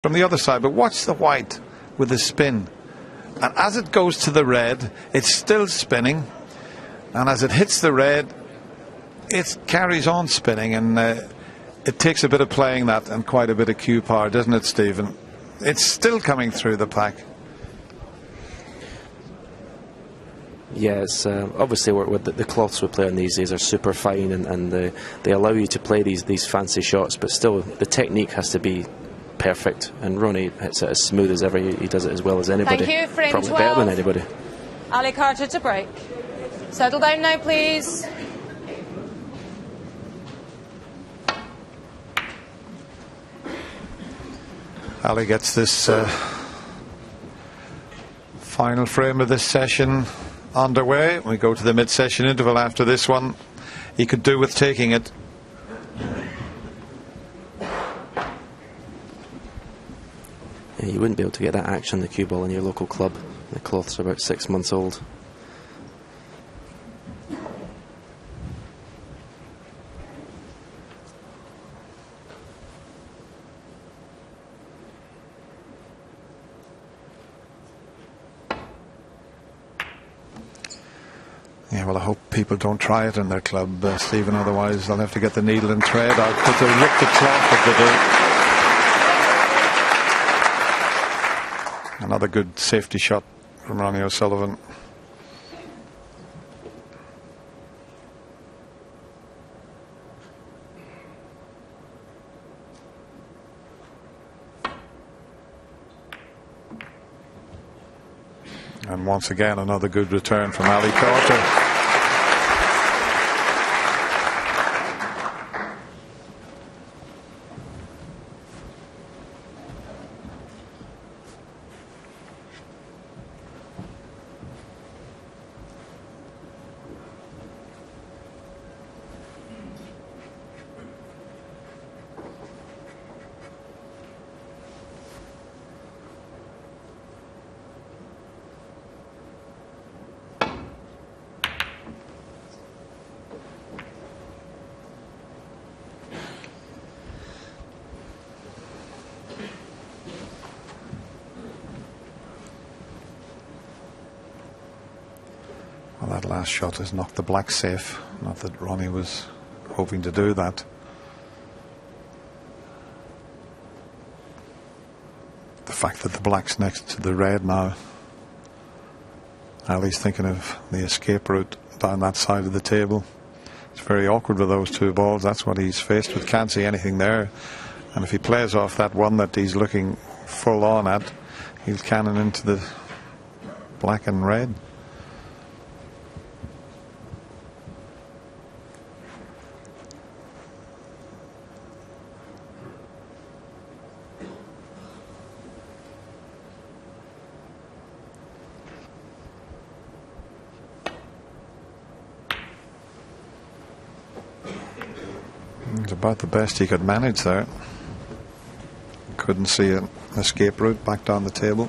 from the other side, but watch the white with the spin, and as it goes to the red it's still spinning, and as it hits the red it carries on spinning, and it takes a bit of playing that and quite a bit of cue power, doesn't it, Stephen? It's still coming through the pack. Yeah, it's obviously with the cloths we play on these days are super fine, and they allow you to play these fancy shots, but still the technique has to be perfect, and Ronnie hits it as smooth as ever. He does it as well as anybody. Thank you. Frame Probably 12. better than anybody. Ali Carter to break. Settle down now, please. Ali gets this final frame of this session underway. We go to the mid-session interval after this one. He could do with taking it. Yeah, you wouldn't be able to get that action on the cue ball in your local club. The cloths are about 6 months old. Yeah, well, I hope people don't try it in their club, Stephen, otherwise they'll have to get the needle and thread out, but they'll rip the cloth if they do. Another good safety shot from Ronnie O'Sullivan. And once again, another good return from Ali Carter. Well, that last shot has knocked the black safe. Not that Ronnie was hoping to do that. The fact that the black's next to the red now. Ali's thinking of the escape route down that side of the table. It's very awkward with those two balls. That's what he's faced with. Can't see anything there. And if he plays off that one that he's looking full on at, he'll cannon into the black and red. It's about the best he could manage there. Couldn't see an escape route back down the table.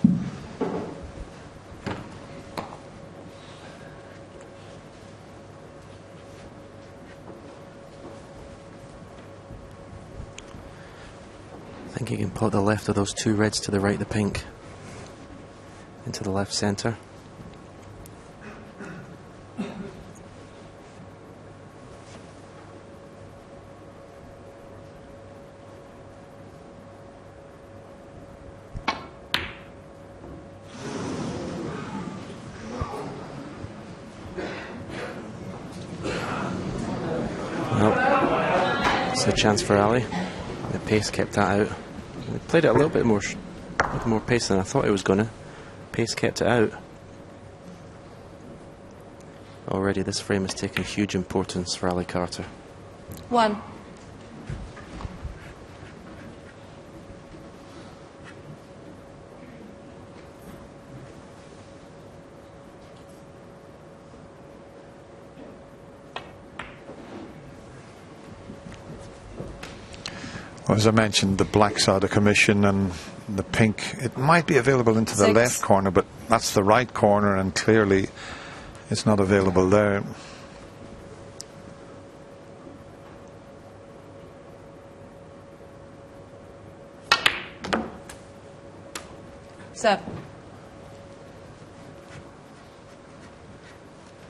I think you can put the left of those two reds to the right of the pink into the left centre. It's a chance for Ali. The pace kept that out. He played it a little bit more with more pace than I thought he was going to. Pace kept it out. Already this frame has taken huge importance for Ali Carter. 1. As I mentioned, the black's out of commission, and the pink, it might be available into the 6. left corner, but that's the right corner, and clearly it's not available there. 7.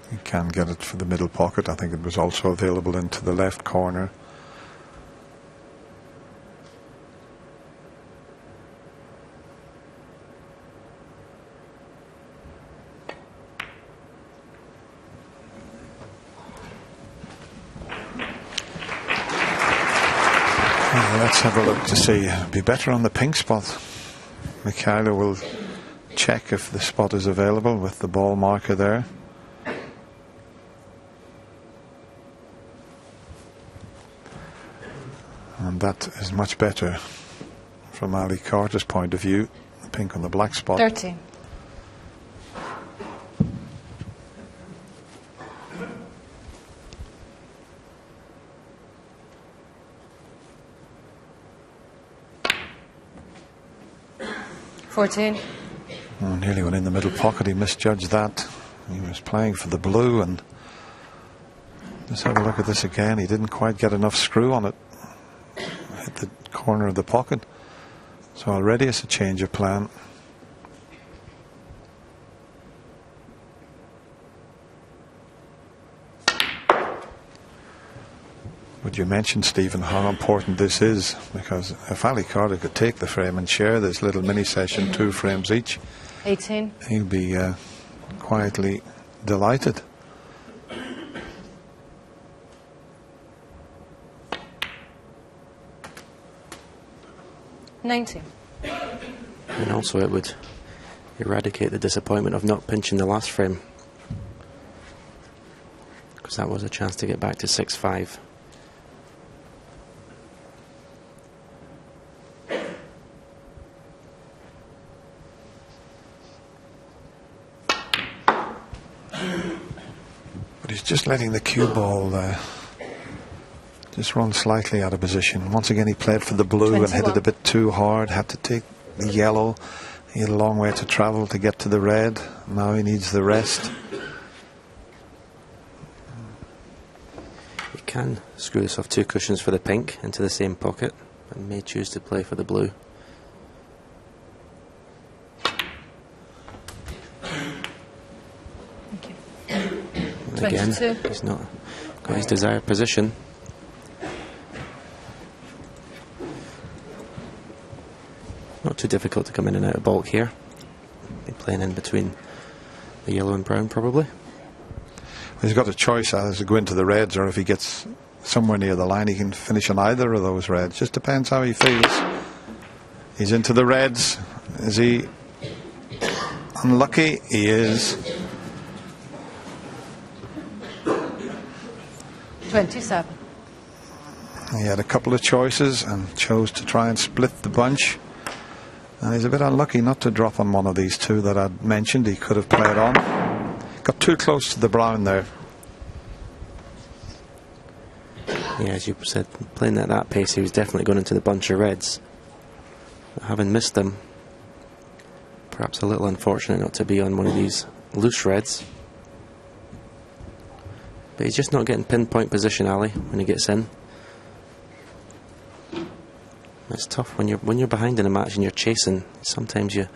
He can get it for the middle pocket. I think it was also available into the left corner. Let's have a look to see. It'd be better on the pink spot. Michaela will check if the spot is available with the ball marker there. And that is much better from Ali Carter's point of view. The pink on the black spot. 13. Oh, nearly went in the middle pocket. He misjudged that. He was playing for the blue, and let's have a look at this again. He didn't quite get enough screw on it. Hit the corner of the pocket. So already it's a change of plan. But you mentioned, Stephen, how important this is, because if Ali Carter could take the frame and share this little mini session, 2 frames each, 18. he'll be quietly delighted. $19. And also it would eradicate the disappointment of not pinching the last frame, because that was a chance to get back to 6-5. But he's just letting the cue ball just run slightly out of position. Once again, he played for the blue 21. and hit it a bit too hard. Had to take the yellow. He had a long way to travel to get to the red. Now he needs the rest. He can screw this off 2 cushions for the pink into the same pocket, and may choose to play for the blue. And again, 22. he's not got his desired position. Not too difficult to come in and out of bulk here. Be playing in between the yellow and brown probably. He's got a choice as to go into the reds, or if he gets somewhere near the line, he can finish on either of those reds. Just depends how he feels. He's into the reds. Is he unlucky? He is. 27. He had a couple of choices and chose to try and split the bunch. And he's a bit unlucky not to drop on one of these 2 that I'd mentioned. He could have played on. Got too close to the brown there. Yeah, as you said, playing at that pace, he was definitely going into the bunch of reds. But having missed them, perhaps a little unfortunate not to be on one of these loose reds. But he's just not getting pinpoint position, Ali, when he gets in. It's tough when you're behind in a match and you're chasing. Sometimes you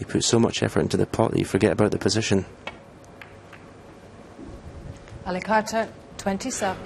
put so much effort into the pot that you forget about the position. Ali Carter, 27.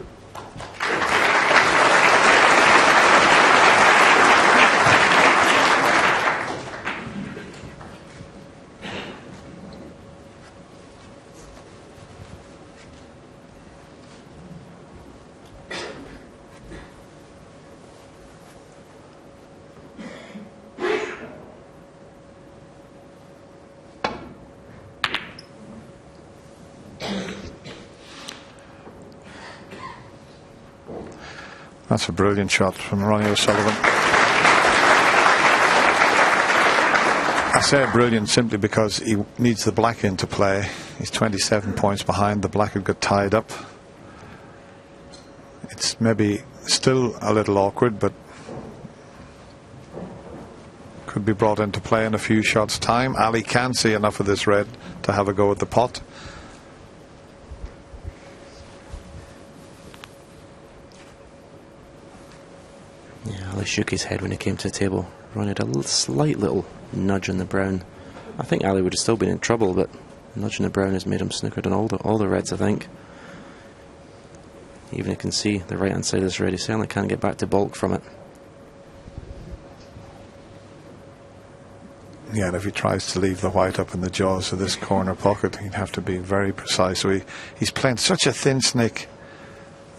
That's a brilliant shot from Ronnie O'Sullivan. I say brilliant simply because he needs the black into play. He's 27 points behind. The black had got tied up. It's maybe still a little awkward, but could be brought into play in a few shots' time. Ali can see enough of this red to have a go at the pot. Yeah, Ali shook his head when he came to the table. Ronnie had a slight little nudge on the brown I think Ali would have still been in trouble, but nudging the brown has made him snookered on all the reds, I think. Even you can see the right hand side of this red, he certainly can't get back to bulk from it. Yeah, and if he tries to leave the white up in the jaws of this corner pocket, he'd have to be very precise. So he's playing such a thin snake.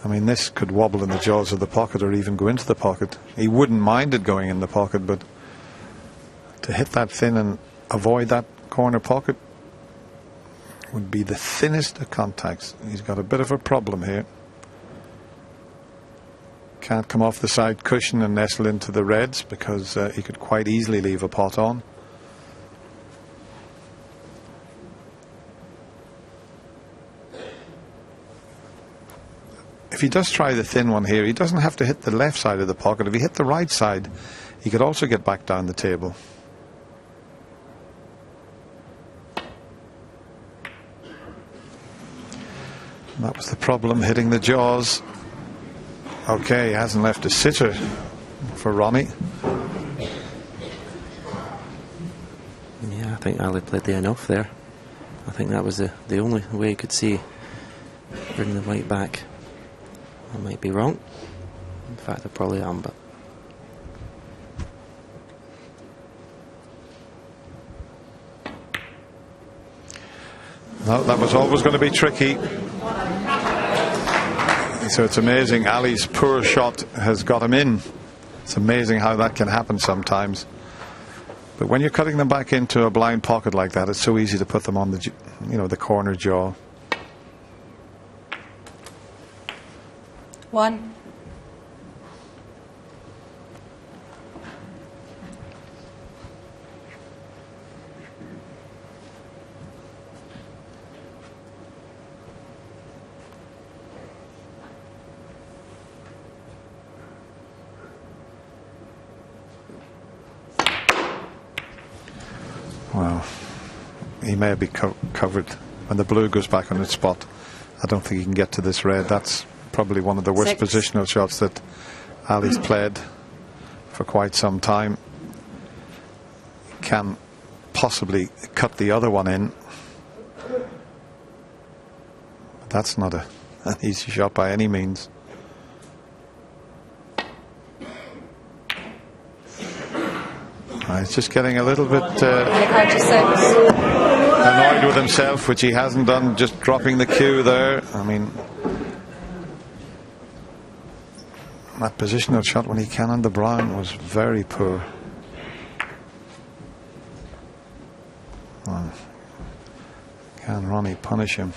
I mean, this could wobble in the jaws of the pocket or even go into the pocket. He wouldn't mind it going in the pocket, but to hit that thin and avoid that corner pocket would be the thinnest of contacts. He's got a bit of a problem here. Can't come off the side cushion and nestle into the reds because he could quite easily leave a pot on. If he does try the thin one here, he doesn't have to hit the left side of the pocket. If he hit the right side, he could also get back down the table. And that was the problem, hitting the jaws. Okay, he hasn't left a sitter for Ronnie. Yeah, I think Ali played the enough there. I think that was the only way he could see bringing the white back. I might be wrong. In fact, I probably am, but no, that was always going to be tricky. So it's amazing. Ali's poor shot has got him in. It's amazing how that can happen sometimes. But when you're cutting them back into a blind pocket like that, it's so easy to put them on the, the corner jaw. 1. Well, he may be covered when the blue goes back on its spot. I don't think he can get to this red. That's probably one of the worst 6. positional shots that Ali's played for quite some time. Can possibly cut the other one in. But that's not an easy shot by any means. He's just getting a little bit annoyed with himself, which he hasn't done, just dropping the cue there. I mean, that positional shot when he cannoned the brown was very poor. Can Ronnie punish him?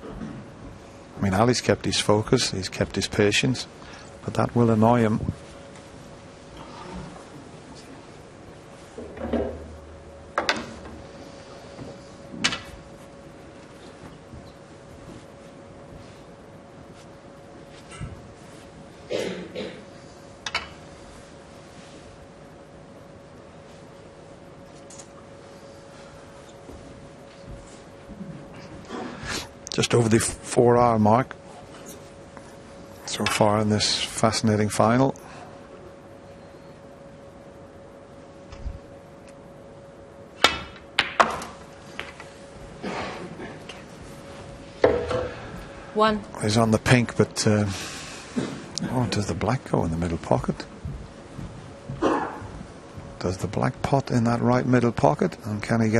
I mean, Ali's kept his focus, he's kept his patience, but that will annoy him. Just over the 4-hour mark so far in this fascinating final. One. He's on the pink, but does the black go in the middle pocket? Does the black pot in that right middle pocket? And can he get